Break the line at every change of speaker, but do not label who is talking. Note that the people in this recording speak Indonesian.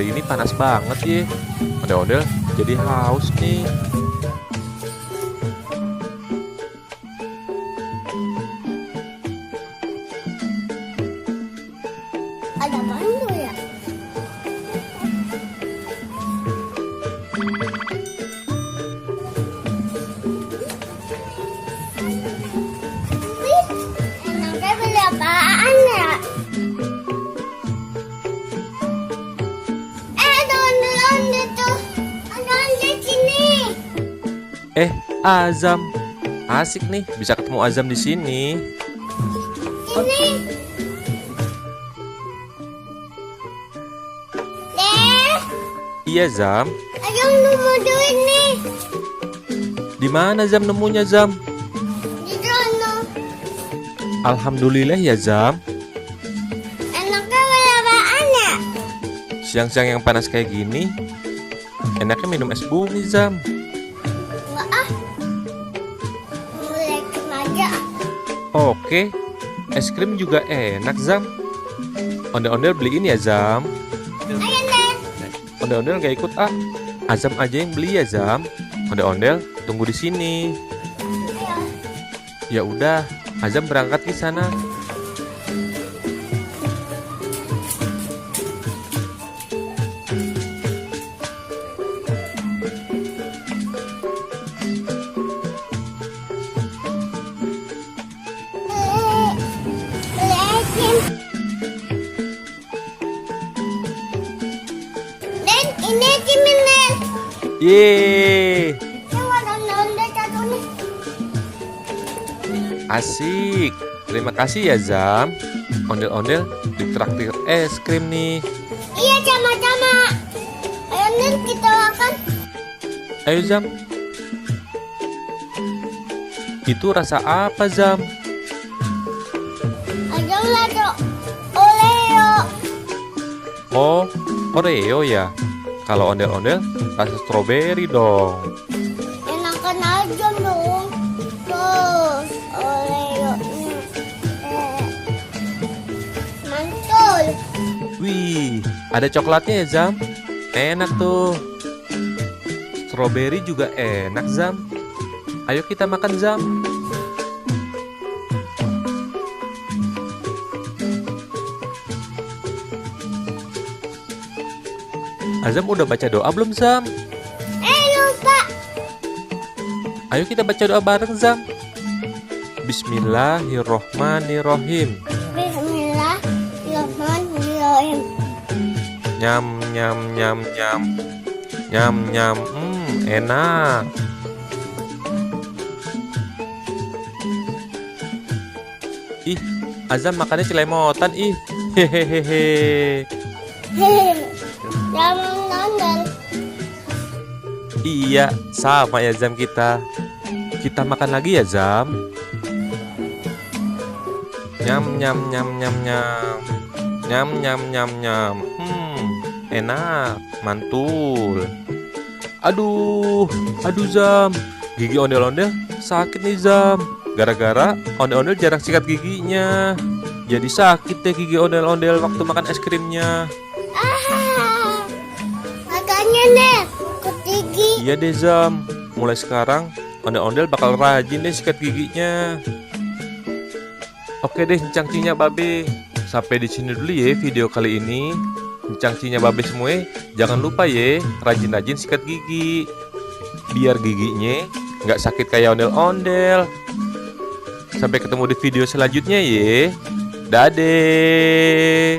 hari ini panas banget ya. Ondel-ondel jadi haus nih.
Ada mandu ya? Wih, enaknya beli apaan ya? Ada ondel-ondel tuh. Ada ondel sini.
Azam. Asik nih, bisa ketemu Azam di sini.
Sini. Deh,
Iya, Zam.
ada nemu duit nih.
Di mana Zam nemunya, Zam?
Di sana.
Alhamdulillah ya, Zam.
Enaknya beli apaan ya?
Siang-siang yang panas kayak gini, enaknya minum es bumi, Zam.
Enggak ah. Mulai aja.
Oke, es krim juga enak, Zam. Ondel-ondel beliin ya, Zam.
Ayo deh.
Ondel-ondel gak ikut ah. Azam aja yang beli ya, Zam. Ondel-ondel tunggu di sini.
Ayo.
Ya udah, Azam berangkat ke sana.
Beli es krim. Dan ini es krim ini.
Yeay,
Coba ondel-ondel satu nih.
asik. Terima kasih ya, Zam. Ondel-ondel ditraktir es krim nih.
Iya sama-sama. Ayo nih kita makan.
Ayo, Zam. Itu rasa apa, Zam?
Ayo lah dok. Oleo.
Oh, Oreo ya. Kalau ondel-ondel rasa stroberi dong.
Enakan aja dong. Tuh, Oleo. Mantul.
Wih, ada coklatnya ya, Zam. Enak tuh. Stroberi juga enak, Zam. Ayo kita makan, Zam. Azam udah baca doa belum, Zam?
Lupa.
Ayo kita baca doa bareng, Zam. Bismillahirrohmanirrohim.
Bismillahirrahmanirrahim.
Nyam nyam nyam nyam. Nyam nyam. Enak. Ih, Azam makannya celemotan ih. Hehehe.
Jangan nondel.
Iya, sama ya, Zam kita. Kita makan lagi ya, Zam. Nyam nyam nyam nyam nyam. Nyam nyam nyam nyam. Enak, mantul. Aduh, Zam. Gigi ondel-ondel sakit nih, Zam. Gara-gara ondel-ondel jarang sikat giginya. Jadi sakit deh gigi ondel-ondel waktu makan es krimnya.
Makanya deh, ke gigi.
Iya deh, Zam. Mulai sekarang ondel-ondel bakal rajin deh sikat giginya. Oke deh, Encang-Cinya Babe. Sampai di sini dulu ya video kali ini. Encang-Cinya Babe semua, jangan lupa ya rajin-rajin sikat gigi. Biar giginya nggak sakit kayak ondel-ondel. Sampai ketemu di video selanjutnya ya. Dadah.